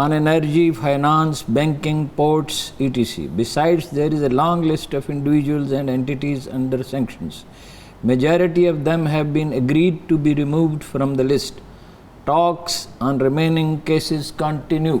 on energy, finance, banking, ports, etc. Besides, there is a long list of individuals and entities under sanctions. Majority of them have been agreed to be removed from the list. Talks on remaining cases continue.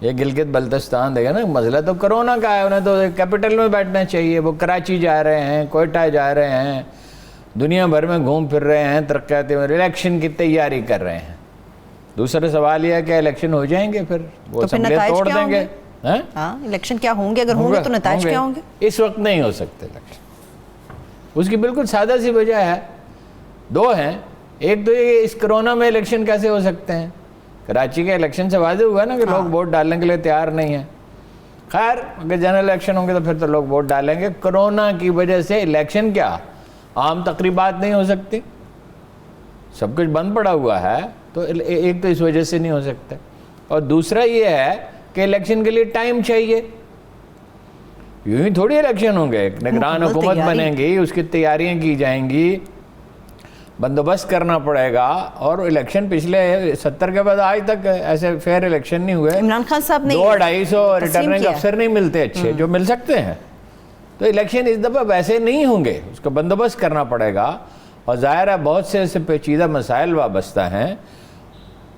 یہ گلگت بلتستان دیکھا نا، مسئلہ تو corona کا ہے، انہیں تو capital میں بیٹھنا چاہیے. وہ کراچی جا رہے ہیں، کوئٹہ جا رہے ہیں، دنیا بھر میں گھوم پھر رہے ہیں، ترقیاتی الیکشن کی تیاری کر رہے ہیں. دوسرا سوال یہ ہے کہ الیکشن ہو جائیں گے پھر وہ اسمبلی توڑ دیں گے. ہاں الیکشن کیا ہوں گے؟ اگر ہوں گے تو نتائج کیا ہوں گے؟ اس وقت نہیں ہو سکتے الیکشن. اس کی بالکل سادہ سی وجہ ہے، دو ہیں. ایک تو یہ اس کرونا میں الیکشن کیسے ہو سکتے ہیں؟ کراچی کے الیکشن سے واضح ہوا نا کہ لوگ ووٹ ڈالنے کے لیے تیار نہیں ہیں. خیر اگر جنرل الیکشن ہوں گے تو پھر تو لوگ ووٹ ڈالیں گے. کرونا کی وجہ سے الیکشن کیا عام تقریبات نہیں ہو سکتی، سب کچھ بند پڑا ہوا ہے. تو ایک تو اس وجہ سے نہیں ہو سکتا، اور دوسرا یہ ہے کہ الیکشن کے لیے ٹائم چاہیے. یوں ہی تھوڑی الیکشن ہوں گے. ایک نگران حکومت بنے گی، اس کی تیاریاں کی جائیں گی، بندوبست کرنا پڑے گا. اور الیکشن پچھلے 70 کے بعد آج تک ایسے فیئر الیکشن نہیں ہوئے. عمران خان صاحب نے 200-250 ریٹرننگ افسر نہیں ملتے اچھے جو مل سکتے ہیں. تو الیکشن اس دفعہ ویسے نہیں ہوں گے، اس کا بندوبست کرنا پڑے گا. اور ظاہر ہے بہت سے ایسے پیچیدہ مسائل وابستہ ہیں،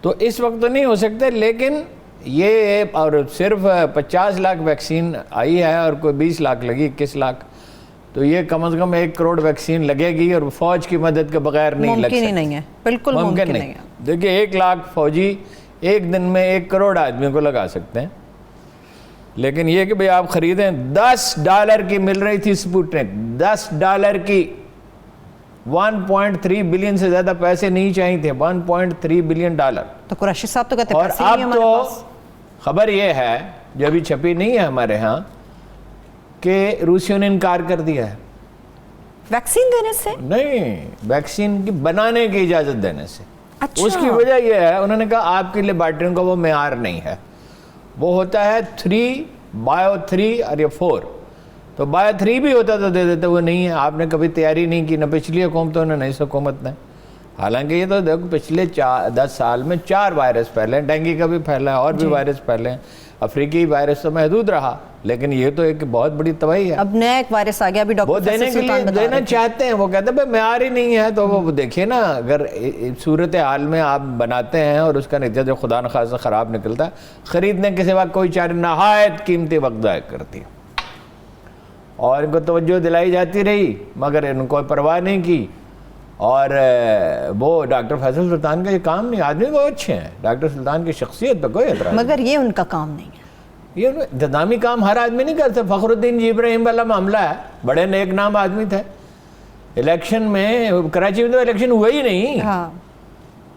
تو اس وقت تو نہیں ہو سکتے. لیکن یہ اور صرف 50 لاکھ ویکسین آئی ہے اور کوئی 20 لاکھ لگی، 21 لاکھ. تو یہ کم از کم 1 کروڑ ویکسین لگے گی، اور فوج کی مدد کے بغیر نہیں لگ سکتی. ممکن ہی نہیں ہے، بالکل ممکن نہیں ہے. دیکھیے 1 لاکھ فوجی ایک دن میں 1 کروڑ آدمیوں کو لگا سکتے ہیں. لیکن یہ کہ بھئی آپ خریدیں، $10 کی مل رہی تھی سپوٹنک، $10 کی. 1.3 بلین سے زیادہ پیسے نہیں چاہیے تھے، $1.3 بلین. تو قریشی صاحب تو کہتے ہیں اور پیسے نہیں اب ہمارے تو پاس. خبر یہ ہے جو ابھی چھپی نہیں ہے ہمارے ہاں کہ روسیوں نے انکار کر دیا ہے ویکسین دینے سے. نہیں، ویکسین کی بنانے کی اجازت دینے سے. اچھا. اس کی وجہ یہ ہے، انہوں نے کہا آپ کے لیبارٹریوں کا وہ معیار نہیں ہے، وہ ہوتا ہے 3 بایو 3 اور یہ 4. تو بایو 3 بھی ہوتا تو دے دیتے، وہ نہیں ہے. آپ نے کبھی تیاری نہیں کی، نہ پچھلی حکومتوں نے نہ اس حکومت نے. حالانکہ یہ تو دیکھو پچھلے 10 سال میں 4 وائرس پھیلے، ڈینگی کا بھی پھیلا ہے اور بھی وائرس پھیلے. افریقی وائرس تو محدود رہا، لیکن یہ تو ایک بہت بڑی تباہی ہے. اب نیا ایک وائرس آ گیا، ابھی وہ ڈاکٹر دینے کے لیے دینا چاہتے ہیں، وہ کہتے ہیں بھائی معیار ہی نہیں ہے. تو وہ دیکھیے نا، اگر صورتحال میں آپ بناتے ہیں اور اس کا نتیجہ جو خدا نخواستہ خراب نکلتا ہے، خریدنے کے سوا کوئی چارہ نہایت قیمتی وقت ضائع کرتی ہے. اور ان کو توجہ دلائی جاتی رہی مگر ان کو پرواہ نہیں کی. اور وہ ڈاکٹر فیصل سلطان کا یہ کام نہیں. آدمی بہت اچھے ہیں، ڈاکٹر سلطان کی شخصیت پہ کوئی اعتراض نہیں، مگر یہ ان کا کام نہیں ہے. یہ انتظامی کام ہر آدمی نہیں کرتا. فخر الدین جی ابراہیم والا معاملہ ہے، بڑے نیک نام آدمی تھے. الیکشن میں کراچی میں تو الیکشن ہوا ہی نہیں. ہاں،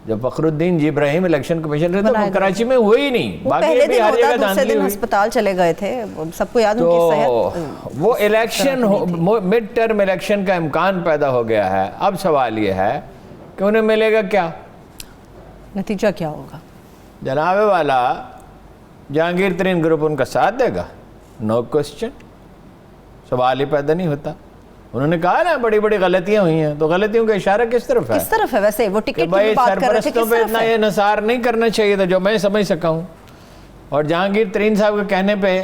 جب فخر الدین جی ابراہیم الیکشن کمیشنر تھے تو کراچی میں ہوئی نہیں. پہلے دن ہوتا، دوسرے دن ہسپتال چلے گئے تھے، سب کو یاد ان کی صحت. وہ الیکشن مڈ ٹرم الیکشن کا امکان پیدا ہو گیا ہے. اب سوال یہ ہے کہ انہیں ملے گا کیا، نتیجہ کیا ہوگا؟ جناب والا جہانگیر ترین گروپ ان کا ساتھ دے گا، نو کوسچن، سوال ہی پیدا نہیں ہوتا. انہوں نے کہا نا بڑی بڑی غلطیاں ہوئی ہیں، تو غلطیوں کا اشارہ کس طرف ہے؟ کس طرف ہے ویسے؟ وہ ٹکٹ کی بھائی بات کر رہے تھے، سرپرستوں کس پہ طرف اتنا ہے؟ یہ نثار نہیں کرنا چاہیے تھا جو میں سمجھ سکا ہوں. اور جہانگیر ترین صاحب کے کہنے پہ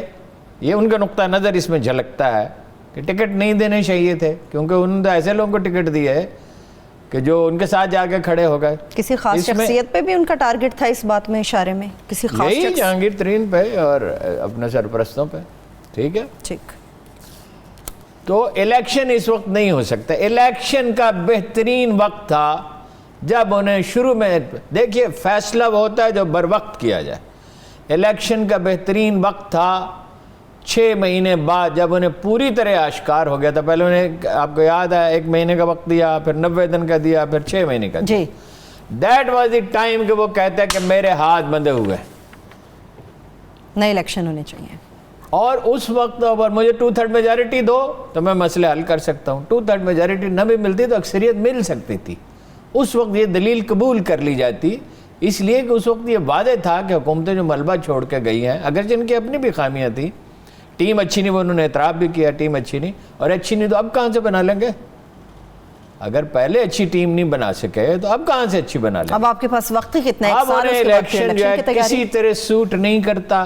یہ ان کا نقطہ نظر اس میں جھلکتا ہے کہ ٹکٹ نہیں دینے چاہیے تھے، کیونکہ انہوں نے ایسے لوگوں کو ٹکٹ دی ہے کہ جو ان کے ساتھ جا کے کھڑے ہو گئے. کسی خاص شخصیت پہ بھی ان کا ٹارگٹ تھا اس بات میں اشارے میں؟ کسی خاص یہی جہانگیر ترین پہ اور اپنے سرپرستوں پہ. ٹھیک ہے، ٹھیک. تو الیکشن اس وقت نہیں ہو سکتا. الیکشن کا بہترین وقت تھا جب انہیں شروع میں، دیکھیے فیصلہ وہ ہوتا ہے جو بر وقت کیا جائے. الیکشن کا بہترین وقت تھا 6 مہینے بعد، جب انہیں پوری طرح آشکار ہو گیا تھا. پہلے انہیں آپ کو یاد ہے 1 مہینے کا وقت دیا، پھر 90 دن کا دیا، پھر 6 مہینے کا دیا. جی، دیٹ واز دی ٹائم کہ وہ کہتے ہیں کہ میرے ہاتھ بندھے ہوئے، نئے الیکشن ہونے چاہیے. اور اس وقت اگر مجھے 2/3 میجارٹی دو تو میں مسئلے حل کر سکتا ہوں. 2/3 میجارٹی نہ بھی ملتی تو اکثریت مل سکتی تھی. اس وقت یہ دلیل قبول کر لی جاتی، اس لیے کہ اس وقت یہ واضح تھا کہ حکومتیں جو ملبہ چھوڑ کے گئی ہیں، اگرچہ ان کی اپنی بھی خامیاں تھیں، ٹیم اچھی نہیں، وہ انہوں نے اعتراف بھی کیا ٹیم اچھی نہیں، اور اچھی نہیں تو اب کہاں سے بنا لیں گے؟ اگر پہلے اچھی ٹیم نہیں بنا سکے تو اب کہاں سے اچھی بنا لیں گے؟ اب آپ کے پاس وقت ہی کتنا ہے؟ اب انہیں الیکشن جو ہے کسی طرح سوٹ نہیں کرتا.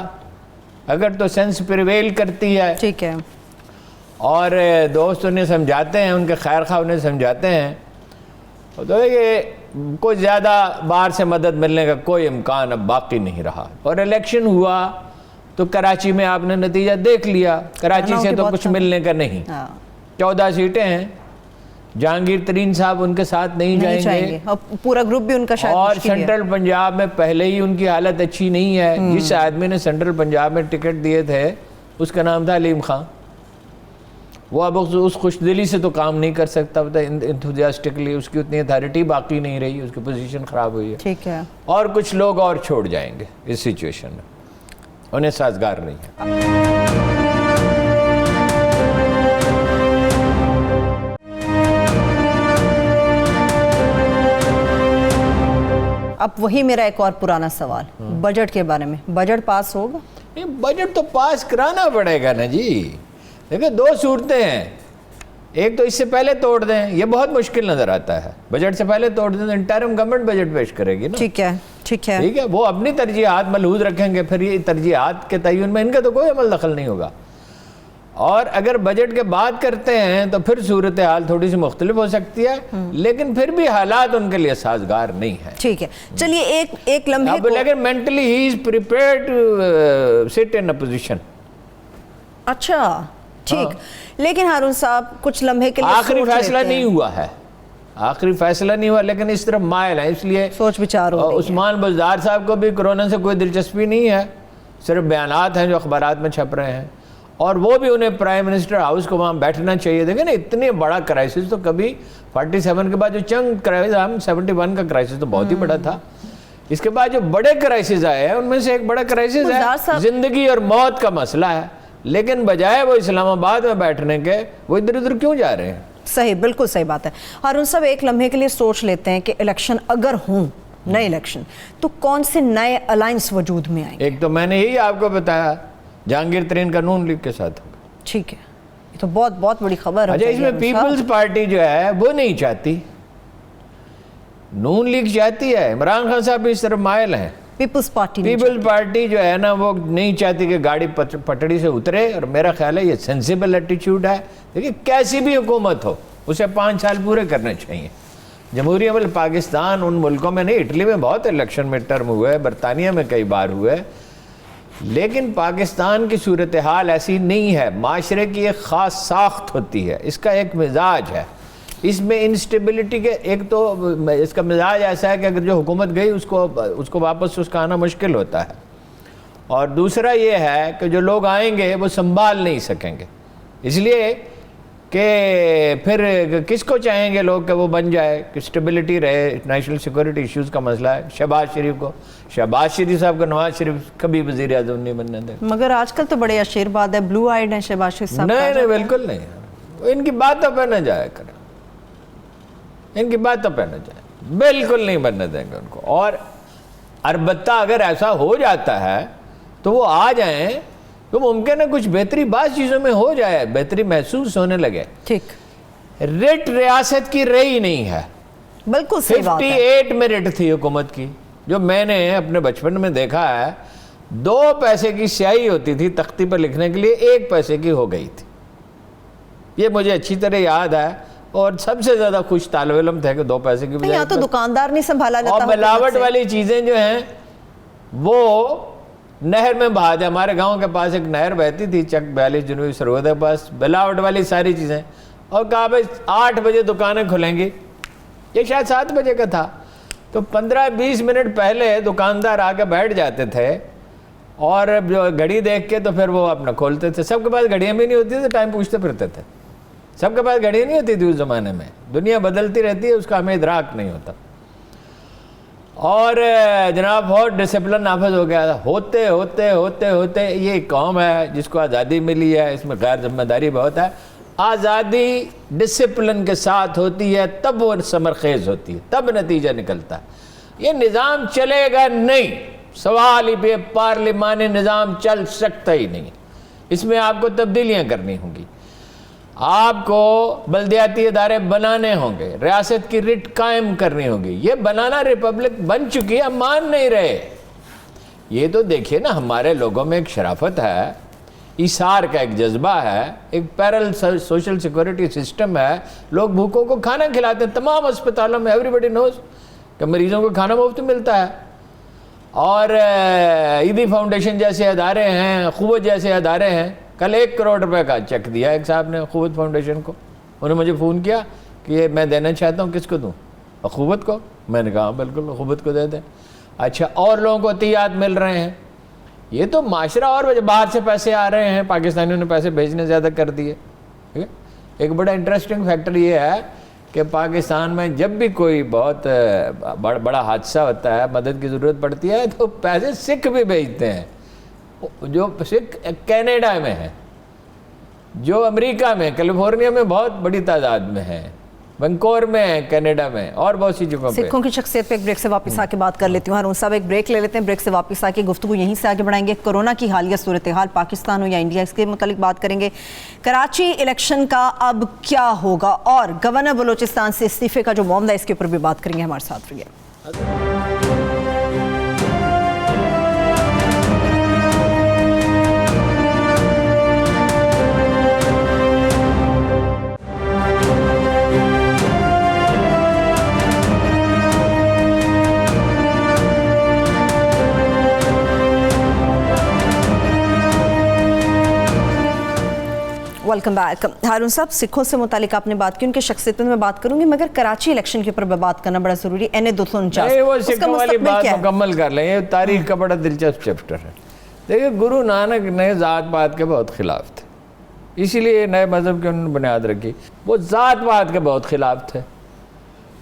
اگر تو سینس پریویل کرتی ہے، ٹھیک ہے، اور دوست انہیں سمجھاتے ہیں، ان کے خیر خواہ انہیں سمجھاتے ہیں، تو یہ کوئی زیادہ باہر سے مدد ملنے کا کوئی امکان اب باقی نہیں رہا. اور الیکشن ہوا تو کراچی میں آپ نے نتیجہ دیکھ لیا، کراچی سے تو کچھ ملنے کا نہیں، 14 سیٹیں ہیں، جہانگیر ترین صاحب ان کے ساتھ نہیں جائیں گے، اور پورا گروپ بھی ان کا شاید اور سینٹرل پنجاب میں پہلے ہی ان کی حالت اچھی نہیں ہے۔ جس آدمی نے سینٹرل پنجاب میں ٹکٹ دیے تھے اس کا نام تھا علیم خان، وہ اب اس خوش دلی سے تو کام نہیں کر سکتا، انتھوزیاسٹکلی اس کی اتنی اتھارٹی باقی نہیں رہی، اس کی پوزیشن خراب ہوئی ہے، ٹھیک ہے، اور کچھ لوگ اور چھوڑ جائیں گے اس سچویشن میں، انہیں سازگار نہیں ہے۔ اب وہی میرا ایک اور پرانا سوال بجٹ کے بارے میں، بجٹ پاس ہوگا؟ نہیں، بجٹ تو پاس کرانا پڑے گا نا جی۔ دیکھیں دو صورتیں ہیں، ایک تو اس سے پہلے توڑ دیں، یہ بہت مشکل نظر آتا ہے، بجٹ سے پہلے توڑ دیں تو انٹرم گورنمنٹ بجٹ پیش کرے گی نا، ٹھیک ہے ٹھیک ہے، ٹھیک ہے، وہ اپنی ترجیحات ملحوظ رکھیں گے، پھر یہ ترجیحات کے تعین میں ان کا تو کوئی عمل دخل نہیں ہوگا، اور اگر بجٹ کے بعد کرتے ہیں تو پھر صورتحال تھوڑی سی مختلف ہو سکتی ہے، لیکن پھر بھی حالات ان کے لیے سازگار نہیں ہے۔ ٹھیک ہے، چلیے ایک لمحے اب لیکن مینٹلی ہی is prepared to sit in a position. اچھا ٹھیک، لیکن ہارون صاحب کچھ لمحے کے لیے آخری فیصلہ نہیں ہوا ہے، آخری فیصلہ نہیں ہوا، لیکن اس طرف مائل ہے، اس لیے سوچ بچار ہو رہی ہے۔ عثمان بزدار صاحب کو بھی کورونا سے کوئی دلچسپی نہیں ہے، صرف بیانات ہیں جو اخبارات میں چھپ رہے ہیں، اور وہ بھی انہیں پرائم منسٹر ہاؤس کو وہاں بیٹھنا چاہیے۔ دیکھیں نا اتنی بڑا کرائسس تو کبھی 47 کے بعد جو چند کرائسس، 71 کا کرائسس تو بہت ہی بڑا تھا، اس کے بعد جو بڑے کرائسس آئے ہیں ان میں سے ایک بڑا کرائسس ہے زندگی اور موت کا مسئلہ ہے، لیکن بجائے وہ اسلام آباد میں بیٹھنے کے وہ ادھر ادھر کیوں جا رہے ہیں؟ صحیح، بالکل صحیح بات ہے۔ ہارون صاحب ایک لمحے کے لیے سوچ لیتے ہیں کہ الیکشن اگر ہوں، نئے الیکشن، تو کون سے نئے الائنس وجود میں آئیں گے؟ ایک تو میں نے یہی آپ کو بتایا، جہانگیر ترین کا نون لیگ کے ساتھ ہوگا۔ ٹھیک ہے، یہ تو بہت بہت بڑی خبر ہے۔ اچھا، اس میں پیپلز پارٹی جو ہے وہ نہیں چاہتی، نون لیگ چاہتی ہے، عمران خان صاحب بھی اس طرف مائل ہیں، پیپلز پارٹی جو ہے نا وہ نہیں چاہتی کہ گاڑی پٹڑی سے اترے، اور میرا خیال ہے یہ سینسیبل ایٹیچیوڈ ہے۔ دیکھیں کیسی بھی حکومت ہو اسے 5 سال پورے کرنے چاہیے۔ جمہوریہ ملک پاکستان ان ملکوں میں نہیں، اٹلی میں بہت الیکشن میں ٹرم ہوئے، برطانیہ میں کئی بار ہوئے، لیکن پاکستان کی صورتحال ایسی نہیں ہے۔ معاشرے کی ایک خاص ساخت ہوتی ہے، اس کا ایک مزاج ہے، اس میں انسٹیبلٹی کے ایک تو اس کا مزاج ایسا ہے کہ اگر جو حکومت گئی اس کو واپس اس کا آنا مشکل ہوتا ہے، اور دوسرا یہ ہے کہ جو لوگ آئیں گے وہ سنبھال نہیں سکیں گے، اس لیے کہ پھر کس کو چاہیں گے لوگ کہ وہ بن جائے، کہ اسٹیبلٹی رہے، نیشنل سیکورٹی ایشوز کا مسئلہ ہے۔ شہباز شریف صاحب کو نواز شریف کبھی وزیر اعظم نہیں بننے دیں، مگر آج کل تو بڑے عشیر بات ہے، بلو آئیڈ ہیں شہباز شریف صاحب۔ نہیں بالکل نہیں، ان کی باتوں پہ نہ جایا کریں، ان کی باتوں پہ نہ جائیں، بالکل نہیں بننے دیں گے ان کو، اور البتہ اگر ایسا ہو جاتا ہے تو وہ آ جائیں تو ممکن ہے کچھ بہتری بعض چیزوں میں ہو جائے، بہتری محسوس ہونے لگے۔ ٹھیک، رٹ ریاست کی رہی نہیں ہے، بالکل صحیح بات ہے۔ 58 میں رٹ تھی حکومت کی، جو میں نے اپنے بچپن میں دیکھا ہے، 2 پیسے کی سیاہی ہوتی تھی تختی پر لکھنے کے لیے، 1 پیسے کی ہو گئی تھی، یہ مجھے اچھی طرح یاد ہے، اور سب سے زیادہ خوش طالب علم تھے کہ 2 پیسے کی بجائے، یہاں تو دکاندار نہیں سنبھالا جاتا، اور ملاوٹ والی چیزیں جو ہیں وہ نہر میں بہا دیں۔ ہمارے گاؤں کے پاس ایک نہر بہتی تھی، چک 42 جنوبی سرود کے پاس، ملاوٹ والی ساری چیزیں، اور کہا بھائی 8 بجے دکانیں کھلیں گی، یہ شاید 7 بجے کا تھا، تو 15-20 منٹ پہلے دکاندار آ کے بیٹھ جاتے تھے، اور گھڑی دیکھ کے تو پھر وہ اپنا کھولتے تھے۔ سب کے پاس گھڑیاں بھی نہیں ہوتی تھی، ٹائم پوچھتے پھرتے تھے، سب کے پاس گھڑیاں نہیں ہوتی تھی اس زمانے میں، دنیا بدلتی رہتی ہے، اس کا ہمیں ادراک نہیں ہوتا، اور جناب بہت ڈسپلن نافذ ہو گیا، ہوتے ہوتے ہوتے ہوتے یہ قوم ہے جس کو آزادی ملی ہے، اس میں غیر ذمہ داری بہت ہے۔ آزادی ڈسپلن کے ساتھ ہوتی ہے تب وہ ثمر خیز ہوتی ہے، تب نتیجہ نکلتا ہے۔ یہ نظام چلے گا نہیں، سوال ہی پہ پارلیمانی نظام چل سکتا ہی نہیں، اس میں آپ کو تبدیلیاں کرنی ہوں گی، آپ کو بلدیاتی ادارے بنانے ہوں گے، ریاست کی رٹ قائم کرنی ہوگی۔ یہ بنانا ریپبلک بن چکی ہے، ہم مان نہیں رہے۔ یہ تو دیکھیے نا، ہمارے لوگوں میں ایک شرافت ہے، ایثار کا ایک جذبہ ہے، ایک پیرل سوشل سیکورٹی سسٹم ہے، لوگ بھوکوں کو کھانا کھلاتے ہیں، تمام اسپتالوں میں ایوری بڈی نوز کہ مریضوں کو کھانا مفت ملتا ہے، اور عیدی فاؤنڈیشن جیسے ادارے ہیں, قوت جیسے ادارے ہیں. کل 1 کروڑ روپے کا چیک دیا ایک صاحب نے قوت فاؤنڈیشن کو. انہوں نے مجھے فون کیا کہ یہ میں دینا چاہتا ہوں, کس کو دوں؟ قوت کو. میں نے کہا بالکل قوت کو دے دیں. اچھا, اور لوگوں کو عطیات مل رہے ہیں. یہ تو معاشرہ, اور باہر سے پیسے آ رہے ہیں, پاکستانیوں نے پیسے بھیجنے زیادہ کر دیے. ٹھیک ہے. ایک بڑا انٹرسٹنگ فیکٹر یہ ہے کہ پاکستان میں جب بھی کوئی بہت بڑا حادثہ ہوتا ہے, مدد کی ضرورت پڑتی ہے, تو پیسے سکھ بھی بھیجتے ہیں. جو سکھ کینیڈا میں ہیں, جو امریکہ میں, کیلیفورنیا میں بہت بڑی تعداد میں ہیں, وینکوور میں ہیں, کینیڈا میں, اور بہت سی جگہوں پہ. سکھوں کی شخصیت پہ ایک بریک سے واپس آ کے بات کر لیتی ہوں. ہارون صاحب ایک بریک لے لیتے ہیں, بریک سے واپس آ کے گفتگو یہیں سے آگے بڑھائیں گے. کورونا کی حالیہ صورتحال پاکستان ہو یا انڈیا, اس کے متعلق بات کریں گے. کراچی الیکشن کا اب کیا ہوگا, اور گورنر بلوچستان سے استعفے کا جو معاملہ ہے اس کے اوپر بھی بات کریں گے. ہمارے ساتھ رہیے. Welcome back. ہارون صاحب, سکھوں سے متعلق آپ نے بات کی, ان کی شخصیت میں بات کروں گی, مگر کراچی الیکشن کے اوپر بات کرنا بڑا ضروری ہے. NA-249 وہ سکھوں والی بات مکمل کر لیں, یہ تاریخ کا بڑا دلچسپ چیپٹر ہے. دیکھیے, گرو نانک نے ذات پات کے بہت خلاف تھے, اسی لیے نئے مذہب کی انہوں نے بنیاد رکھی. وہ ذات پات کے بہت خلاف تھے,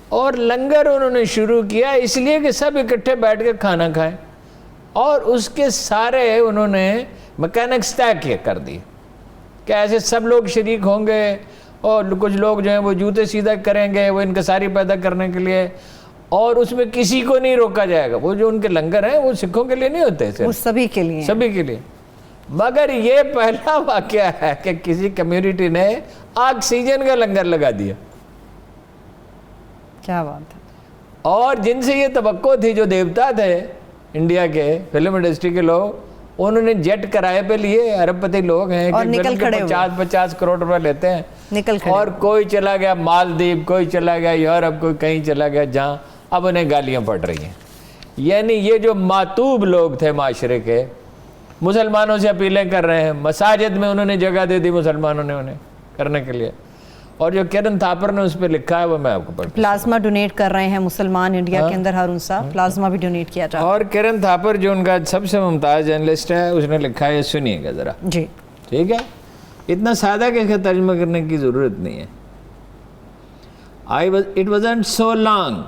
اور لنگر انہوں نے شروع کیا اس لیے کہ سب اکٹھے بیٹھ کے کھانا کھائیں, اور اس کے سارے انہوں نے میکینکس طے کر دی کہ ایسے سب لوگ شریک ہوں گے, اور کچھ لوگ جو ہیں وہ جوتے سیدھا کریں گے وہ انکساری پیدا کرنے کے لیے, اور اس میں کسی کو نہیں روکا جائے گا. وہ جو ان کے لنگر ہیں وہ سکھوں کے لیے نہیں ہوتے, وہ سبھی کے لیے, سبھی کے لیے. مگر یہ پہلا واقعہ ہے کہ کسی کمیونٹی نے آکسیجن کا لنگر لگا دیا. کیا بات ہے. اور جن سے یہ توقع تھی, جو دیوتا تھے انڈیا کے فلم انڈسٹری کے لوگ, انہوں نے جیٹ کرائے پہ لیے, ارب پتی لوگ ہیں, اور نکل کھڑے 50 کروڑ روپے لیتے ہیں, نکل کھڑے, اور کوئی چلا گیا مالدیپ, کوئی چلا گیا یورپ, کوئی کہیں چلا گیا جہاں اب انہیں گالیاں پڑ رہی ہیں. یعنی یہ جو ماتوب لوگ تھے معاشرے کے, مسلمانوں سے اپیلیں کر رہے ہیں, مساجد میں انہوں نے جگہ دے دی مسلمانوں نے انہیں کرنے کے لیے. اور جو کرن تھاپر نے اس پہ لکھا ہے وہ میں آپ کو پڑھتا ہوں. پلازما ڈونیٹ کر رہے ہیں مسلمان انڈیا کے اندر. ہارون صاحب, پلازما بھی ڈونیٹ کیا جاتا ہے. اور کرن تھاپر جو ان کا سب سے ممتاز جرنلسٹ ہے, اس نے لکھا ہے, سنیے گا ذرا. جی ٹھیک ہے, اتنا سادہ کہ اس کا ترجمہ کرنے کی ضرورت نہیں ہے. It wasn't so long.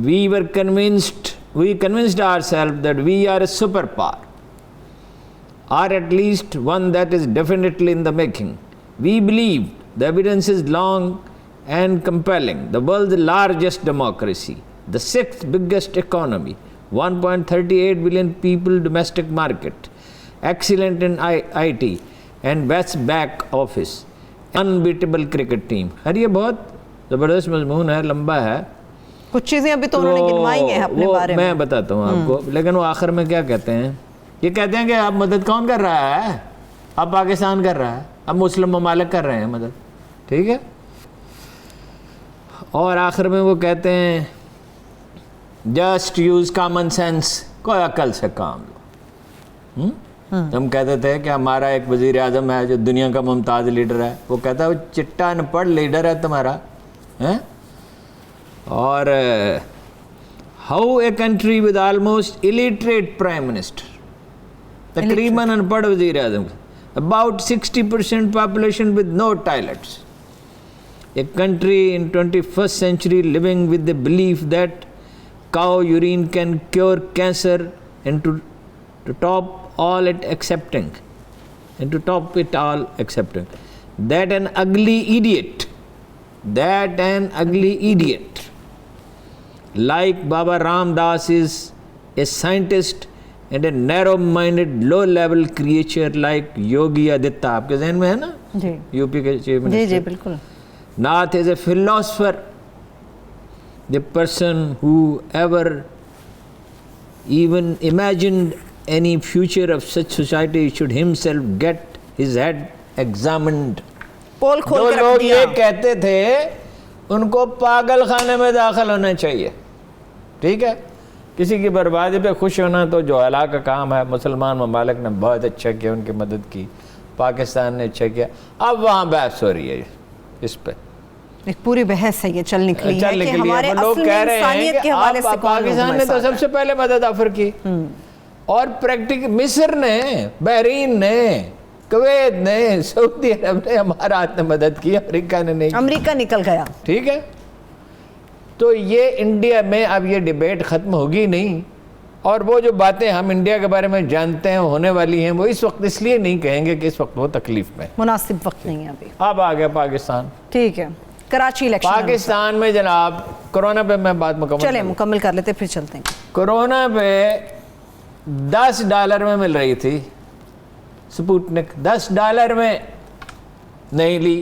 We convinced ourselves that we are a superpower, or at least one that is definitely in the making. We believed the evidence is long and compelling. The world's largest democracy, the 6th biggest economy, 1.38 billion people domestic market, excellent in IT and best back office, unbeatable cricket team. اور یہ بہت زبردست مضمون ہے, لمبا ہے. کچھ چیزیں ابھی تو انہوں نے گنوائی ہیں اپنے بارے میں. میں بتاتا ہوں آپ کو, لیکن وہ آخر میں کیا کہتے ہیں, یہ کہتے ہیں کہ اب مدد کون کر رہا ہے, اب پاکستان کر رہا ہے, اب مسلم ممالک کر رہے ہیں مدد. ٹھیک ہے, اور آخر میں وہ کہتے ہیں جسٹ یوز کامن سینس, کوئی عقل سے کام لو. ہم کہتے تھے کہ ہمارا ایک وزیر اعظم ہے جو دنیا کا ممتاز لیڈر ہے, وہ کہتا ہے وہ چٹا ان پڑھ لیڈر ہے تمہارا. اور how a country with almost illiterate prime minister, تقریباً ان پڑھ وزیر اعظم, about 60% population with no toilets. A country in 21st century living with the belief that cow urine can cure cancer, and to top all it accepting, that an ugly idiot like Baba Ramdas is a scientist, and a narrow-minded, low-level creature like Yogi Aditya, آپ کے ذہن میں ہے نا, U P کے chief minister. جی بالکل. Nath is a philosopher, the person who ever even imagined any future of such society should himself get his head examined. پول کھول جو کر لوگ یہ کہتے تھے ان کو پاگل خانے میں داخل ہونا چاہیے. ٹھیک ہے, کسی کی بربادی پہ خوش ہونا تو جو اعلیٰ کا کام ہے. مسلمان ممالک نے بہت اچھا کیا, ان کی مدد کی, پاکستان نے اچھا کیا. اب وہاں بحث ہو رہی ہے اس پہ, ایک پوری بحث ہے یہ چل نکلی ہے کہ ہمارے لوگ اصل کہہ میں رہے انسانیت ہیں کے کہ حوالے سے پاکستان نے تو سب سے پہلے مدد آفر کی, اور مصر نے, بحرین نے, کویت نے, سعودی عرب نے, ہمارا ہاتھ نے مدد کی, امریکہ نے نہیں. امریکہ نکل گیا. ٹھیک ہے, تو یہ انڈیا میں اب یہ ڈیبیٹ ختم ہوگی نہیں, اور وہ جو باتیں ہم انڈیا کے بارے میں جانتے ہیں ہونے والی ہیں, وہ اس وقت اس لیے نہیں کہیں گے کہ اس وقت وہ تکلیف میں, مناسب وقت نہیں ہے ابھی. اب آ گیا پاکستان. ٹھیک ہے, کراچی الیکشن. پاکستان میں جناب کرونا پہ میں بات مکمل کر لیتے پھر چلتے ہیں. کرونا پہ $10 میں مل رہی تھی سپوٹنک, $10 میں نہیں لی,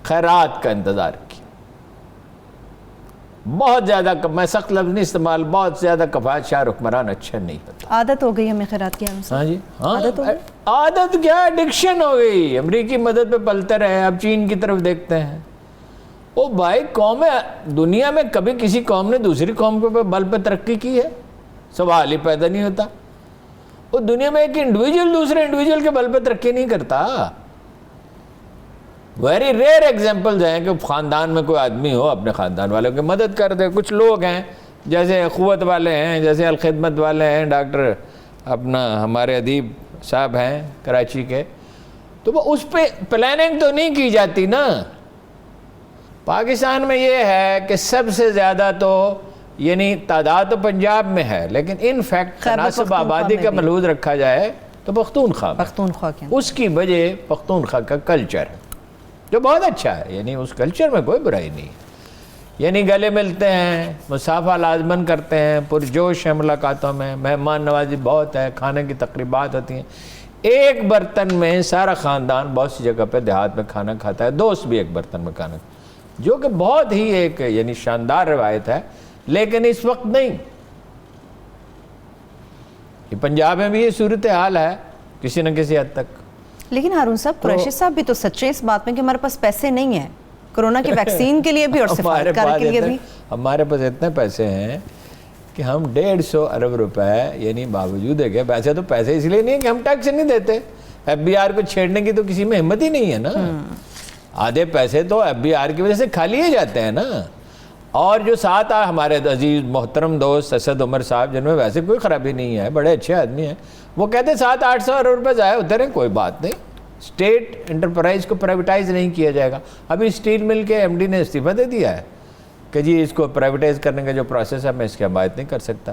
خیرات کا انتظار کی. بہت زیادہ, میں سخت لفظ نہیں استعمال, بہت زیادہ کفایت شاہ حکمران اچھا نہیں ہوتا. عادت ہو گئی ہمیں خیرات کی. ہاں جی, ہاں عادت کیا, ایڈکشن ہو گئی. امریکی مدد پہ پلتے رہے, اب چین کی طرف دیکھتے ہیں. او بھائی, قوم دنیا میں کبھی کسی قوم نے دوسری قوم پہ بل پہ ترقی کی ہے؟ سوال ہی پیدا نہیں ہوتا. وہ دنیا میں ایک انڈیویجول دوسرے انڈیویجول کے بل پہ ترقی نہیں کرتا. ویری ریئر ایگزامپلز ہیں کہ خاندان میں کوئی آدمی ہو اپنے خاندان والوں کی مدد کر دے. کچھ لوگ ہیں جیسے قوت والے ہیں, جیسے الخدمت والے ہیں, ڈاکٹر اپنا ہمارے ادیب صاحب ہیں کراچی کے, تو وہ اس پہ پلاننگ تو نہیں کی جاتی نا. پاکستان میں یہ ہے کہ سب سے زیادہ تو یعنی تعداد تو پنجاب میں ہے, لیکن ان فیکٹ تناسب آبادی کا ملحوظ رکھا جائے تو پختونخوا اس کی وجہ پختونخوا کا کلچر ہے جو بہت اچھا ہے. یعنی اس کلچر میں کوئی برائی نہیں ہے. یعنی گلے ملتے ہیں, مصافحہ لازماً کرتے ہیں, پرجوش ہیں ملاقاتوں میں, مہمان نوازی بہت ہے, کھانے کی تقریبات ہوتی ہیں. ایک برتن میں سارا خاندان بہت سی جگہ پہ دیہات میں کھانا کھاتا ہے, دوست بھی ایک برتن میں کھانا, جو کہ بہت ہی ایک یعنی شاندار روایت ہے. لیکن اس وقت نہیں. یہ پنجاب میں بھی یہ صورتحال ہے کسی نہ کسی حد تک. لیکن ہارون صاحب, قریشی صاحب بھی تو سچے اس بات میں کہ ہمارے پاس پیسے نہیں ہیں کرونا کی ویکسین کے لیے بھی اور سفارتکار کے لیے بھی. ہمارے پاس اتنے پیسے ہیں کہ ہم 150 ارب روپے, یعنی باوجود ہے کہ پیسے تو پیسے اس لیے نہیں ہے کہ ہم ٹیکس نہیں دیتے. ایف بی آر کو چھیڑنے کی تو کسی میں ہمت ہی نہیں ہے نا. آدھے پیسے تو ایف بی آر کی وجہ سے کھا لیے جاتے ہیں نا. اور جو ساتھ ہمارے عزیز محترم دوست اسد عمر صاحب, جن میں ویسے کوئی خرابی نہیں ہے, بڑے اچھے آدمی ہیں, وہ کہتے 700-800 ارب روپے ضائع ہوتے رہے, کوئی بات نہیں, اسٹیٹ انٹرپرائز کو پرائیویٹائز نہیں کیا جائے گا. ابھی اسٹیل مل کے ایم ڈی نے استعفیٰ دے دیا ہے کہ جی اس کو پرائیویٹائز کرنے کا جو پروسیس ہے میں اس کی حمایت نہیں کر سکتا.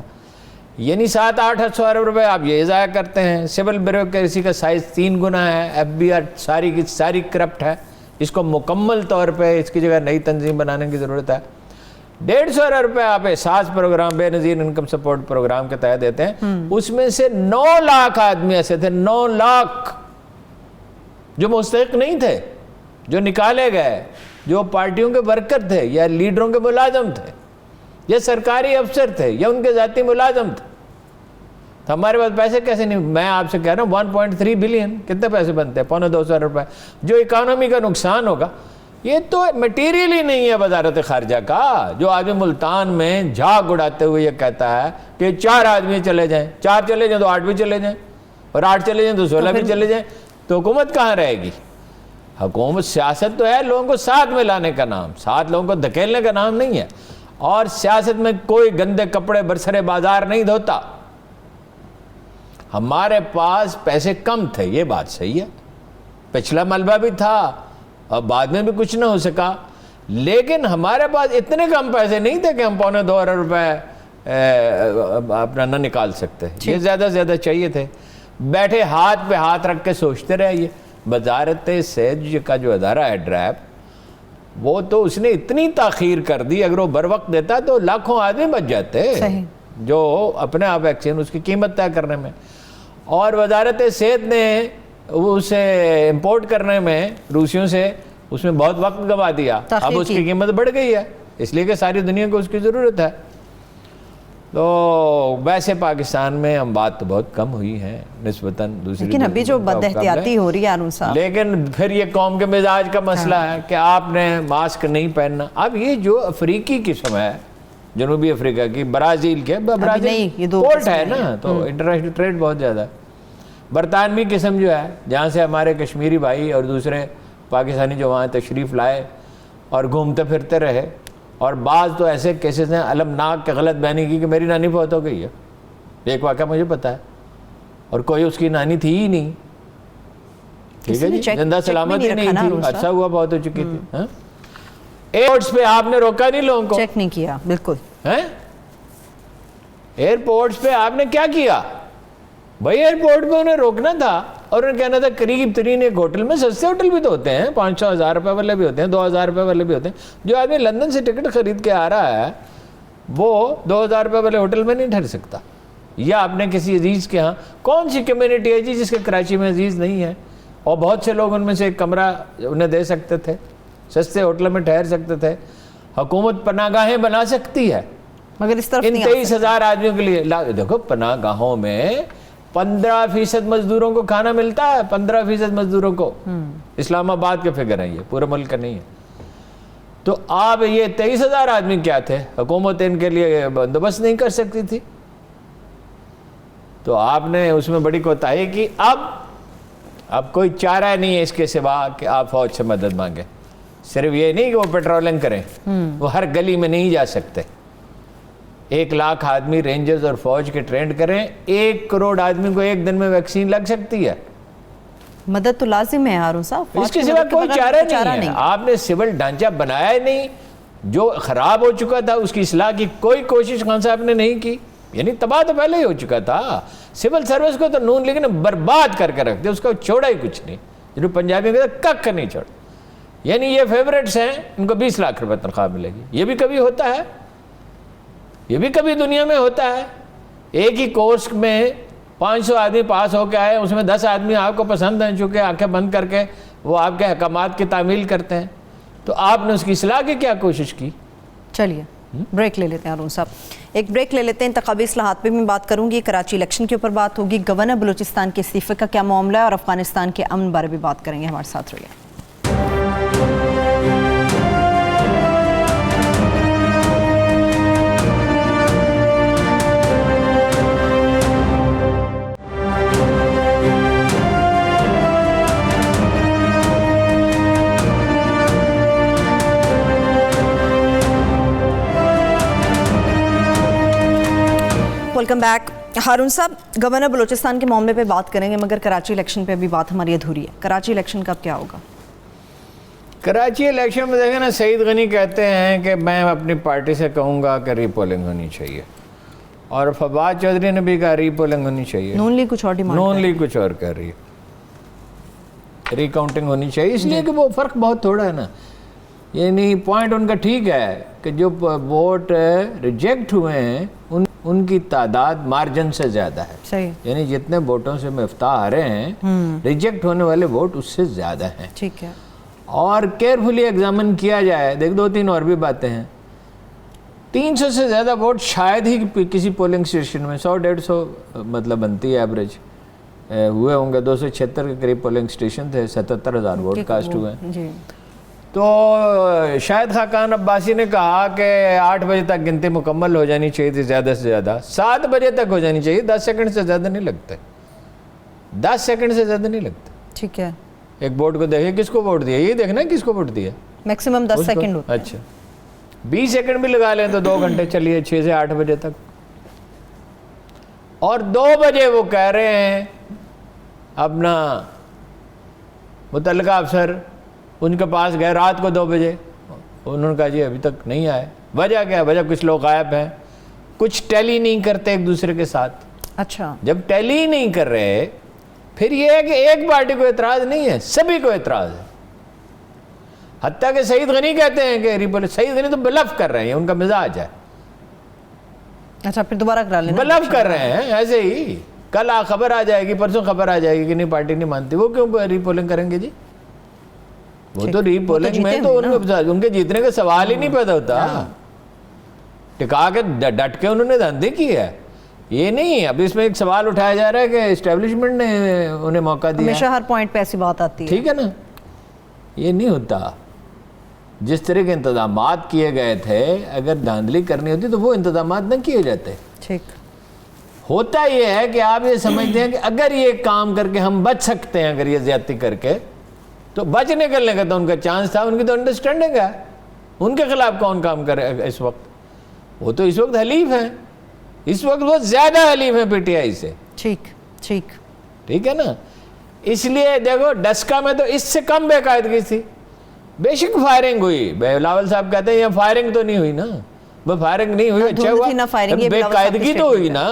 یعنی 700-800 ارب روپے آپ یہ ضائع کرتے ہیں. سول بیوروکریسی کا سائز 3 گنا ہے. ایف بی آر ساری کی ساری کرپٹ ہے. اس کو مکمل طور پہ اس کی جگہ نئی تنظیم بنانے کی ضرورت ہے. 150 ارب روپے آپ احساس پروگرام, بے نظیر انکم سپورٹ پروگرام کے تحت دیتے ہیں. اس میں سے 9 لاکھ آدمی ایسے تھے, 9 لاکھ جو مستحق نہیں تھے, جو نکالے گئے, جو پارٹیوں کے ورکر تھے یا لیڈروں کے ملازم تھے یا سرکاری افسر تھے یا ان کے ذاتی ملازم تھے. تو ہمارے پاس پیسے کیسے نہیں؟ میں آپ سے کہہ رہا ہوں 1.3 بلین کتنے پیسے بنتے ہیں؟ 250 ارب روپے. جو اکانومی کا نقصان ہوگا یہ تو میٹیریل ہی نہیں ہے وزارت خارجہ کا. جو آدمی ملتان میں جھاگ اڑاتے ہوئے یہ کہتا ہے کہ 4 آدمی چلے جائیں, 4 چلے جائیں تو 8 بھی چلے جائیں, اور 8 چلے جائیں تو 16 بھی چلے جائیں, تو حکومت کہاں رہے گی؟ حکومت سیاست تو ہے لوگوں کو ساتھ میں لانے کا نام, ساتھ لوگوں کو دھکیلنے کا نام نہیں ہے. اور سیاست میں کوئی گندے کپڑے برسر بازار نہیں دھوتا. ہمارے پاس پیسے کم تھے, یہ بات صحیح ہے, پچھلا ملبہ بھی تھا اور بعد میں بھی کچھ نہ ہو سکا, لیکن ہمارے پاس اتنے کم پیسے نہیں تھے کہ ہم 2.25 ارب روپے اپنا نہ نکال سکتے. یہ زیادہ سے زیادہ چاہیے تھے. بیٹھے ہاتھ پہ ہاتھ رکھ کے سوچتے رہے. وزارت صحت کا جو ادارہ ہے ڈریپ, وہ تو اس نے اتنی تاخیر کر دی, اگر وہ بر وقت دیتا تو لاکھوں آدمی بچ جاتے جو اپنے آپ ویکسین اس کی قیمت طے کرنے میں. اور وزارت صحت نے اسے امپورٹ کرنے میں روسیوں سے اس میں بہت وقت گوا دیا. اب اس کی قیمت بڑھ گئی ہے اس لیے کہ ساری دنیا کو اس کی ضرورت ہے. تو ویسے پاکستان میں ہم بات تو بہت کم ہوئی ہیں نسبتاً دوسری, لیکن ابھی جو بد احتیاطی ہو رہی ہے ہارون صاحب, لیکن پھر یہ قوم کے مزاج کا مسئلہ ہے کہ آپ نے ماسک نہیں پہننا. اب یہ جو افریقی قسم ہے جنوبی افریقہ کی، برازیل کے، برازیل پورٹ ہے نا، تو انٹرنیشنل ٹریڈ بہت زیادہ ہے۔ برطانوی قسم جو ہے جہاں سے ہمارے کشمیری بھائی اور دوسرے پاکستانی جو وہاں تشریف لائے اور گھومتے پھرتے رہے، اور بعض تو ایسے کیسز ہیں المناک کے غلط بیانی کی کہ میری نانی فوت ہو گئی ہے، ایک واقعہ مجھے پتا ہے، اور کوئی اس کی نانی تھی ہی نہیں، ٹھیک ہے جی، زندہ سلامت ہی نہیں تھی، اچھا ہوا بہت ہو چکی تھی۔ ایئرپورٹس پہ آپ نے روکا نہیں لوگوں کو، چیک نہیں کیا، بالکل ایئرپورٹس پہ آپ نے کیا کیا بھائی؟ ایئرپورٹ پہ انہیں روکنا تھا اور انہیں کہنا تھا قریب ترین ایک ہوٹل میں، سستے ہوٹل بھی تو ہوتے ہیں، 500-1000 روپے والے بھی ہوتے ہیں، 2000 روپے والے بھی ہوتے ہیں، جو آدمی لندن سے ٹکٹ خرید کے آ رہا ہے وہ 2000 روپے والے ہوٹل میں نہیں ٹھہر سکتا۔ یا آپ نے کسی عزیز کے ہاں، کون سی کمیونٹی ہے جی جس کے کراچی میں عزیز نہیں ہے، اور بہت سے لوگ ان میں سے ایک کمرہ انہیں دے سکتے تھے، سستے ہوٹل میں ٹھہر سکتے تھے۔ حکومت پناہ گاہیں بنا سکتی ہے مگر اس طرف ان 23,000 آدمیوں کے لیے۔ دیکھو پناہ گاہوں میں 15% مزدوروں کو کھانا ملتا ہے، 15% مزدوروں کو، اسلام آباد کے فگر ہیں، یہ پورے ملک کا نہیں ہے۔ تو آپ یہ 23,000 آدمی کیا تھے، حکومت ان کے لیے بندوبست نہیں کر سکتی تھی، تو آپ نے اس میں بڑی کوتاہی کی۔ اب کوئی چارہ نہیں ہے اس کے سوا کہ آپ فوج سے مدد مانگیں، صرف یہ نہیں کہ وہ پیٹرولنگ کریں، وہ ہر گلی میں نہیں جا سکتے، 1 لاکھ آدمی رینجرز اور فوج کے ٹرینڈ کریں، 1 کروڑ آدمی کو ایک دن میں ویکسین لگ سکتی ہے۔ مدد تو لازم ہے ہارون صاحب، اس کے سوا کوئی چارہ نہیں ہے۔ آپ نے سول ڈھانچہ بنایا ہی نہیں، جو خراب ہو چکا تھا اس کی اصلاح کی کوئی کوشش خان صاحب نے نہیں کی، یعنی تباہ تو پہلے ہی ہو چکا تھا۔ سول سروس کو تو نون لیگ نے برباد کر کے رکھ دیا، اس کو چھوڑا ہی کچھ نہیں، جو پنجابی میں کہتے ہیں کک نہیں چھوڑ، یعنی یہ فیورٹس ہیں، ان کو 20 لاکھ روپے تنخواہ ملے گی۔ یہ بھی کبھی ہوتا ہے، یہ بھی کبھی دنیا میں ہوتا ہے، ایک ہی کورس میں 500 آدمی پاس ہو کے آئے، اس میں 10 آدمی آپ کو پسند ہیں، چونکہ آنکھیں بند کر کے وہ آپ کے احکامات کی تعمیل کرتے ہیں، تو آپ نے اس کی اصلاح کی کیا کوشش کی؟ چلیے بریک لے لیتے ہیں ہارون صاحب، ایک بریک لے لیتے ہیں، انتخابی اصلاحات پہ میں بات کروں گی، کراچی الیکشن کے اوپر بات ہوگی، گورنر بلوچستان کے استعفے کا کیا معاملہ ہے، اور افغانستان کے امن بارے بھی بات کریں گے، ہمارے ساتھ رہیے۔ Welcome back. ہارون صاحب، گورنر بلوچستان کے معاملے پہ بات کریں گے، مگر کراچی الیکشن پہ بھی بات ہماری ادھوری ہے۔ کراچی الیکشن کب کیا ہوگا؟ کراچی الیکشن میں دیکھیں نا، سعید غنی کہتے ہیں کہ میں اپنی پارٹی سے کہوں گا کہ ری پولنگ ہونی چاہیے، اور فواد چودھری نے بھی کہا ری پولنگ ہونی چاہیے، نون لیگ کچھ اور ڈیمانڈ، نون لیگ کچھ اور کہہ رہی ہے، ری کاؤنٹنگ ہونی چاہیے، اس لیے کہ وہ فرق بہت تھوڑا ہے نا، یعنی پوائنٹ ان کا ٹھیک ہے کہ جو ووٹ ریجیکٹ ہوئے ہیں ان کی تعداد مارجن سے زیادہ ہے، صحیح، یعنی جتنے ووٹوں سے مفتاح آ رہے ہیں، ریجیکٹ ہونے والے ووٹ اس سے زیادہ ہیں، ٹھیک ہے، اور کیئرفلی ایگزامن کیا جائے۔ دیکھ 2-3 اور بھی باتیں ہیں، 300 سے زیادہ ووٹ شاید ہی کسی پولنگ اسٹیشن میں، 100-150 مطلب بنتی ہے ایوریج، ہوئے ہوں گے، 276 کے قریب پولنگ اسٹیشن تھے، 77,000 ووٹ کاسٹ ہوئے ہیں، تو شاید خاقان عباسی نے کہا کہ 8 بجے تک گنتی مکمل ہو جانی چاہیے تھی، زیادہ سے زیادہ 7 بجے تک ہو جانی چاہیے، 10 سیکنڈ سے زیادہ نہیں لگتے، 10 سیکنڈ سے زیادہ نہیں لگتے، ٹھیک ہے، ایک ووٹ کو دیکھیں کس کو ووٹ دیا، یہ دیکھنا کس کو ووٹ دیا، میکسیمم 10 سیکنڈ ہوتا ہے، اچھا 20 سیکنڈ بھی لگا لیں تو 2 گھنٹے چلیے، 6 سے 8 بجے تک، اور 2 بجے وہ کہہ رہے ہیں اپنا متعلقہ افسر ان کے پاس گئے رات کو 2 بجے، انہوں نے کہا جی ابھی تک نہیں آئے، وجہ کیا ہے؟ وجہ کچھ لوگ غائب ہیں، کچھ ٹیلی نہیں کرتے ایک دوسرے کے ساتھ، اچھا، جب ٹیلی ہی نہیں کر رہے پھر یہ ہے کہ ایک پارٹی کو اعتراض نہیں ہے، سبھی کو اعتراض ہے، حتیٰ کہ سعید غنی کہتے ہیں کہ سعید غنی تو بلف کر رہے ہیں، ان کا مزاج ہے، اچھا پھر دوبارہ کرا لینا، بلف کر رہے ہیں ایسے ہی، کل خبر آ جائے گی، پرسوں خبر آ جائے گی کہ نہیں پارٹی نہیں مانتی، وہ کیوں ری پولنگ کریں گے جی؟ وہ تو ری پولنگ میں تو ان کے جیتنے کا سوال ہی نہیں پیدا ہوتا، ٹکا کے ڈٹ کے انہوں نے دھندے کی ہے، یہ نہیں۔ اب اس میں ایک سوال اٹھایا جا رہا ہے کہ اسٹیبلشمنٹ نے انہیں موقع دیا، ہمیشہ ہر پوائنٹ پہ ایسی بات آتی ہے، ٹھیک ہے نا، یہ نہیں ہوتا، جس طرح کے انتظامات کیے گئے تھے، اگر دھاندلی کرنی ہوتی تو وہ انتظامات نہ کیے جاتے. ٹھیک. ہوتا یہ ہے کہ آپ یہ سمجھتے ہیں کہ اگر یہ کام کر کے ہم بچ سکتے ہیں، اگر یہ زیادتی کر کے، تو بچ نکلنے کا تو ان کا چانس تھا. ان کی تو انڈرسٹینڈنگ ہے. ان کے خلاف کون کام کرے اس وقت؟ وہ تو اس وقت حلیف ہیں. اس وقت وہ زیادہ حلیف ہیں پی ٹی آئی سے. ٹھیک ٹھیک ٹھیک ہے نا. اس لیے دیکھو ڈسکا میں تو اس سے کم بے قاعدگی تھی. بے شک فائرنگ ہوئی، بلاول صاحب کہتے ہیں یہ فائرنگ تو نہیں ہوئی نا. وہ فائرنگ نہیں ہوئی، اچھا ہوا. بے قاعدگی تو ہوئی نا،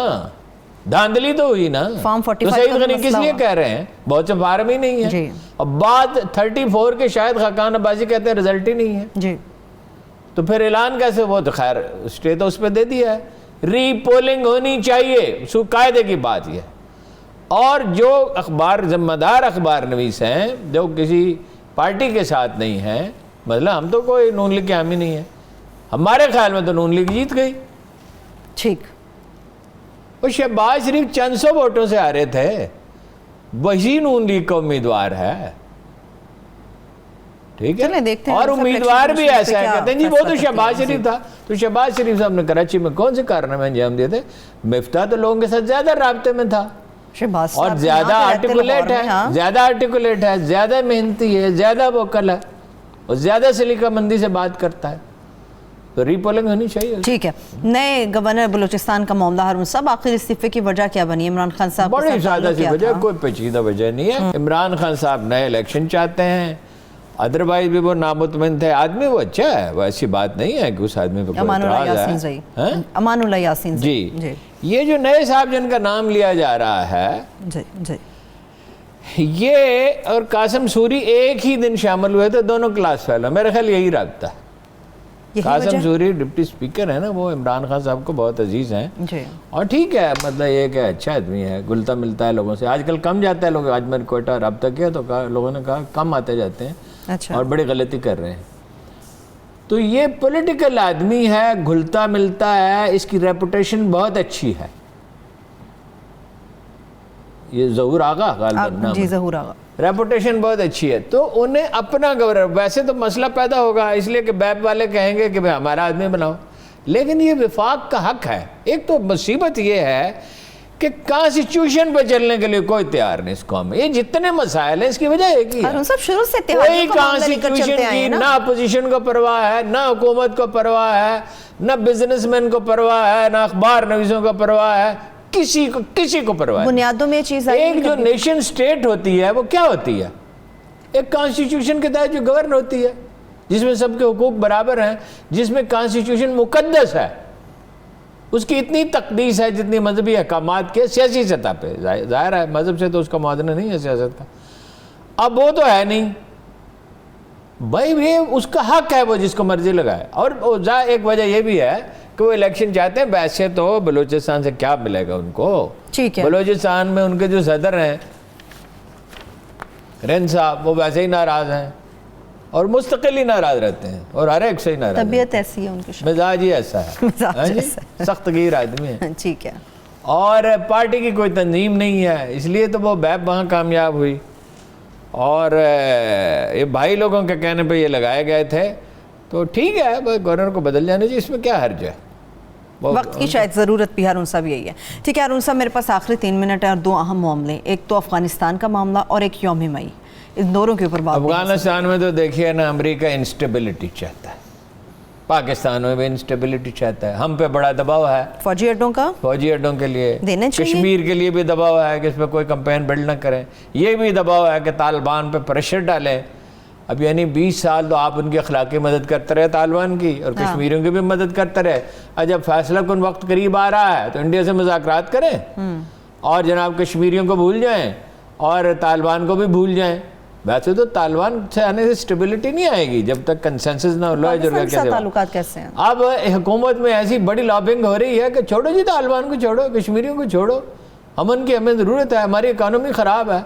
دھاندلی تو ہوئی نا. تو سعید غنی کس لیے کہہ رہے ہیں؟ بہت سے فارم ہی نہیں ہے. اور بعد 34 کے شاید خاقان عباسی کہتے ہیں رزلٹ ہی نہیں ہے. جی تو پھر اعلان کیسے؟ وہ تو خیر اسٹے تو اس پہ دے دیا ہے. ری پولنگ ہونی چاہیے، سو قاعدے کی بات یہ. اور جو اخبار ذمہ دار اخبار نویس ہیں جو کسی پارٹی کے ساتھ نہیں ہیں، مطلب ہم تو کوئی نون لیگ کے حامی نہیں ہیں، ہمارے خیال میں تو نون لیگ جیت گئی. ٹھیک. وہ شہباز شریف چند سو ووٹوں سے آ رہے تھے، وہی نون لیگ کا امیدوار ہے. ٹھیک ہے. اور امیدوار بھی ایسا ہے، کہتے ہیں جی وہ تو شہباز شریف تھا. تو شہباز شریف صاحب نے کراچی میں کون سے کارنامے انجام دیے تھے؟ مفتاح تو لوگوں کے ساتھ زیادہ رابطے میں تھا، اور زیادہ آرٹیکولیٹ ہے، زیادہ محنتی ہے، زیادہ ووکل ہے، اور زیادہ سلیقہ مندی سے بات کرتا ہے. تو ری پولنگ ہونی چاہیے. ٹھیک ہے. نئے گورنر بلوچستان کا معاملہ ہارون صاحب، آخر استعفے کی وجہ کیا بنی؟ عمران خان صاحب بڑی سادہ سی وجہ، کوئی پیچیدہ وجہ نہیں ہے. عمران خان صاحب نئے الیکشن چاہتے ہیں، ادروائز بھی وہ نامطمئن تھے. آدمی وہ اچھا ہے، وہ ایسی بات نہیں ہے کہ اس آدمی پہ کوئی اعتراض ہے. امان اللہ یاسین جی. یہ جو نئے صاحب جن کا نام لیا جا رہا ہے، یہ اور قاسم سوری ایک ہی دن شامل ہوئے تھے، دونوں کلاس فیلو. میرے خیال یہی رابطہ ہے. قاسم سوری ڈپٹی سپیکر ہے نا، وہ عمران خان صاحب کو بہت عزیز ہیں. اور ٹھیک ہے، مطلب یہ کہ اچھا آدمی ہے، گلتا ملتا ہے لوگوں سے. آج کل کم جاتا ہے لوگ. آج میں نے کوئٹہ رابطہ کیا تو لوگوں نے کہا کم آتے جاتے ہیں اور بڑی غلطی کر رہے ہیں. تو یہ پولیٹیکل آدمی ہے، گھلتا ملتا ہے، اس کی ریپوٹیشن بہت اچھی ہے. یہ ظہور آغا غالباً، جی ظہور آغا، ریپوٹیشن بہت اچھی ہے. تو انہیں اپنا گورنر، ویسے تو مسئلہ پیدا ہوگا اس لیے کہ بیپ والے کہیں گے کہ بھئی ہمارا آدمی بناؤ، لیکن یہ وفاق کا حق ہے. ایک تو مصیبت یہ ہے کہ کانسٹیٹیوشن پہ چلنے کے لیے کوئی تیار نہیں اس قوم میں. یہ جتنے مسائل ہیں اس کی وجہ ایک ہی ہے، کوئی کانسٹیٹیوشن کی نہ اپوزیشن کو پرواہ ہے، نہ حکومت کو پرواہ ہے، نہ بزنس مین کو پرواہ ہے، نہ اخبار نویسوں کو پرواہ ہے، کسی کو پرواہ. بنیادوں میں چیز ایک جو نیشن سٹیٹ ہوتی ہے وہ کیا ہوتی ہے؟ ایک کانسٹیٹیوشن کے تحت جو گورن ہوتی ہے، جس میں سب کے حقوق برابر ہیں، جس میں کانسٹیٹیوشن مقدس ہے. اس کی اتنی تقدیس ہے جتنی مذہبی احکامات کے سیاسی سطح پہ. ظاہر ہے مذہب سے تو اس کا موازنہ نہیں ہے سیاست کا. اب وہ تو ہے نہیں بھائی، یہ اس کا حق ہے وہ جس کو مرضی لگائے. اور ایک وجہ یہ بھی ہے کہ وہ الیکشن چاہتے ہیں. ویسے تو بلوچستان سے کیا ملے گا ان کو؟ بلوچستان میں ان کے جو صدر ہیں رین صاحب، وہ ویسے ہی ناراض ہیں اور مستقل ہی ناراض رہتے ہیں، اور ہر ایک سے ہی ناراض. طبیعت ایسی ہے ان کی، مزاج ہی ایسا ہے، سخت گیر آدمی ہے. ٹھیک ہے. اور پارٹی کی کوئی تنظیم نہیں ہے، اس لیے تو وہ بیپ وہاں کامیاب ہوئی. اور یہ بھائی لوگوں کے کہنے پہ یہ لگائے گئے تھے. تو ٹھیک ہے، گورنر کو بدل جانے چاہیے، اس میں کیا حرج ہے؟ وقت کی شاید ضرورت بھی ہارون صاحب یہی ہے. ٹھیک ہے ہارون صاحب، میرے پاس آخری 3 منٹ ہے اور 2 اہم معاملے، ایک تو افغانستان کا معاملہ اور ایک یوم مئی. ان دونوں کے اوپر بات. افغانستان میں تو دیکھیے نا، امریکہ انسٹیبلٹی چاہتا ہے، پاکستان میں بھی انسٹیبلٹی چاہتا ہے. ہم پہ بڑا دباؤ ہے فوجی اڈوں کا، فوجی اڈوں کے لیے. کشمیر کے لیے بھی دباؤ ہے کہ اس پہ کوئی کمپین بلڈ نہ کریں. یہ بھی دباؤ ہے کہ طالبان پہ پریشر ڈالیں. اب یعنی 20 سال تو آپ ان کی اخلاقی مدد کرتے رہے طالبان کی، اور کشمیریوں کی بھی مدد کرتے رہے. اور جب فیصلہ کن وقت قریب آ رہا ہے تو انڈیا سے مذاکرات کریں اور جناب کشمیریوں کو بھول جائیں اور طالبان کو بھی بھول جائیں. ویسے تو طالبان سے آنے سے اسٹیبلٹی نہیں آئے گی جب تک کنسنسس نہ ہو. تعلقات کیسے ہیں؟ اب حکومت میں ایسی بڑی لابنگ ہو رہی ہے کہ چھوڑو جی طالبان کو، چھوڑو کشمیریوں کو، چھوڑو. امن کی ہمیں ضرورت ہے، ہماری اکانومی خراب ہے.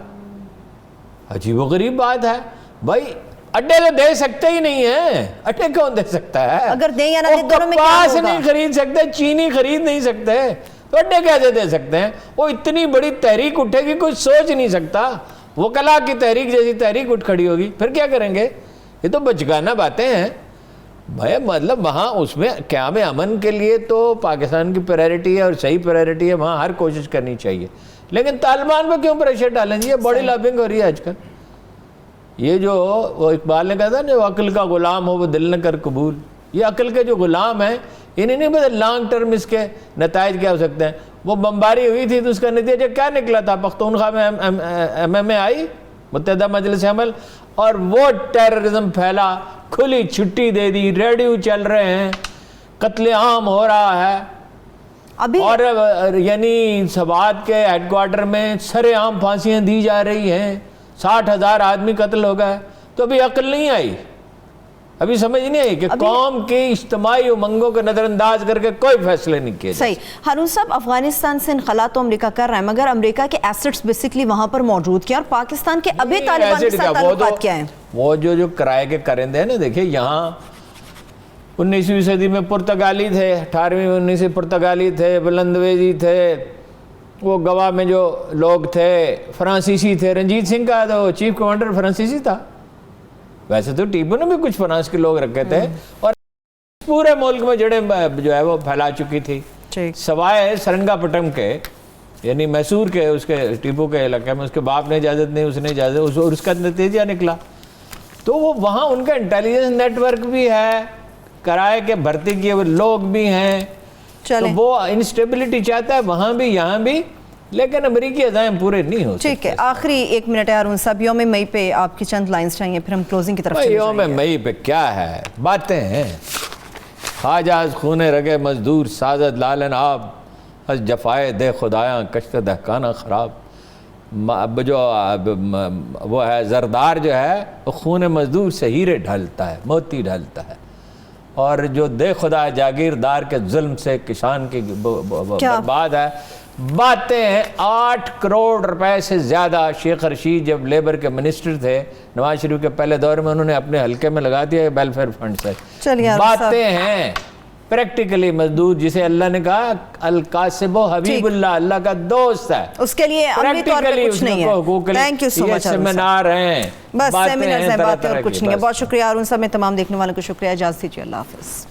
عجیب و غریب بات ہے بھائی. اڈے تو دے سکتے ہی نہیں ہیں، اڈے کون دے سکتا ہے؟ اگر دیں یا نہ دیں دونوں میں کیا ہوگا؟ کپاس نہیں خرید سکتے، چینی خرید نہیں سکتے، تو اڈے کیسے دے سکتے ہیں؟ وہ اتنی بڑی تحریک اٹھے گی کوئی سوچ نہیں سکتا. وکلا کی تحریک جیسی تحریک اٹھ کھڑی ہوگی، پھر کیا کریں گے؟ یہ تو بچگانہ باتیں ہیں. بھائی مطلب وہاں اس میں قیام امن کے لیے تو پاکستان کی پرائرٹی ہے اور صحیح پرائرٹی ہے, وہاں ہر کوشش کرنی چاہیے, لیکن طالبان پہ کیوں پریشر ڈالیں گے؟ یہ باڈی لابنگ ہو رہی ہے آج کل. یہ جو وہ اقبال نے کہا تھا جو عقل کا غلام ہو وہ دل نہ کر قبول, یہ عقل کے جو غلام ہیں انہیں نہیں پتہ لانگ ٹرم اس کے نتائج کیا ہو سکتے ہیں. وہ بمباری ہوئی تھی تو اس کا نتیجہ کیا نکلا تھا؟ پختونخوا میں ایم اے آئی, متحدہ مجلس عمل, اور وہ ٹیررزم پھیلا, کھلی چھٹی دے دی, ریڈیو چل رہے ہیں, قتل عام ہو رہا ہے ابھی, اور یعنی سوات کے ہیڈ کوارٹر میں سر عام پھانسیاں دی جا رہی ہیں, 60,000 آدمی قتل ہو گئے. تو ابھی عقل نہیں آئی, ابھی سمجھ نہیں آئی کہ قوم کی اجتماعی امنگوں کو نظر انداز کر کے کوئی فیصلے نہیں کیے. صحیح. ہارون صاحب, افغانستان سے انخلا تو امریکہ کر رہا ہے, مگر امریکہ کے ایسٹس بیسکلی وہاں پر موجود کیا, اور پاکستان کے ابھی طالبان کے ساتھ تعلقات کیا ہیں؟ وہ جو کرائے کے کرندے ہیں نا, دیکھیں یہاں 19ویں صدی میں پرتگالی تھے, 18ویں 19ویں پرتگالی تھے, بلندویزی تھے, وہ گوا میں جو لوگ تھے فرانسیسی تھے. رنجیت سنگھ کا تو چیف کمانڈر فرانسیسی تھا. ویسے تو ٹیپو نے بھی کچھ فرانس کے لوگ رکھے تھے, اور پورے ملک میں جڑیں جو ہے وہ پھیلا چکی تھی, سوائے سرنگا پٹم کے, یعنی میسور کے, اس کے ٹیپو کے علاقے میں. اس کے باپ نے اجازت نہیں, اس نے اجازت, اور اس کا نتیجہ نکلا. تو وہ وہاں ان کا انٹیلیجنس نیٹ ورک بھی ہے, کرائے کے بھرتی کیے ہوئے لوگ بھی ہیں, تو وہ انسٹیبلٹی چاہتا ہے وہاں بھی یہاں بھی, لیکن امریکی عزائم پورے نہیں ہو سکتے. ٹھیک ہے, آخری 1 منٹ ہے ہارون صاحب, یوم مئی پہ آپ کی چند لائنز چاہیے, پھر ہم کلوزنگ کی طرف چلے جائیں گے. یوم مئی پہ کیا ہے, باتیں ہیں. خواجہ خون رگے مزدور سازد لالن آب, از جفائے دے خدایاں کشت دہکانہ خراب. جو وہ ہے زردار جو ہے وہ خون مزدور سے ہیرے ڈھالتا ہے, موتی ڈھالتا ہے, اور جو دے خدا جاگیردار کے ظلم سے کسان کی برباد ہے. باتیں ہیں 8 کروڑ روپے سے زیادہ شیخ رشید جب لیبر کے منسٹر تھے نواز شریف کے پہلے دور میں, انہوں نے اپنے حلقے میں لگا دیا ویلفیئر فنڈ سے. باتیں ہیں پریکٹیکلی مزدور, جسے اللہ نے کہا القاسب و حبیب اللہ, اللہ کا دوست ہے, اس کے لیے عملی طور پہ کچھ نہیں ہے. Thank you so much. Seminar ہیں, بس سیمینار ہیں, باتیں اور کچھ نہیں ہے. بہت شکریہ ہارون صاحب. میں تمام دیکھنے والوں کو شکریہ, اجازت دیجیے, اللہ حافظ.